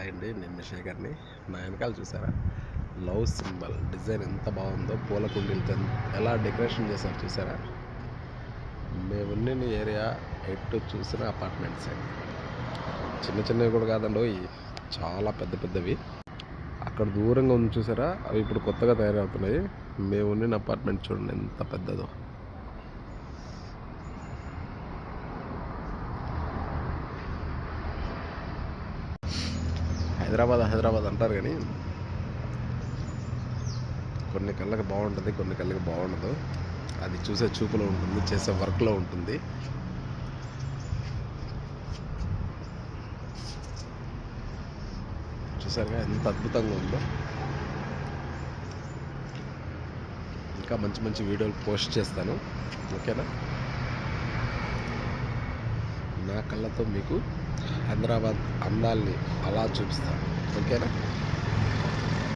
Hi అండి, నేను శేఖర్ని. నా వెనకాల చూసారా లవ్ సింబల్ డిజైన్ ఎంత బాగుందో, పూల కుండీలతో ఎలా డెకరేషన్ చేశారు చూసారా. మేమున్న ఏరియా ఎటు చూసిన అపార్ట్మెంట్సే, చిన్న చిన్నవి కూడా కాదండి, చాలా పెద్ద పెద్దవి. అక్కడ దూరంగా ఉంది చూసారా, అవి ఇప్పుడు కొత్తగా తయారవుతున్నాయి. మేమున్న అపార్ట్మెంట్ చూడండి ఎంత పెద్దదో. హైదరాబాద్ అంటారు కానీ కొన్ని కళ్ళకి బాగుంటుంది, కొన్ని కళ్ళకి బాగుండదు. అది చూసే చూపులో ఉంటుంది, చేసే వర్క్లో ఉంటుంది. చూసారుగా ఎంత అద్భుతంగా ఉందో. ఇంకా మంచి మంచి వీడియోలు పోస్ట్ చేస్తాను, ఓకేనా. నా కళ్ళతో మీకు హైదరాబాద్ అందాల్ని అలా చూపిస్తాను, ఓకేనా.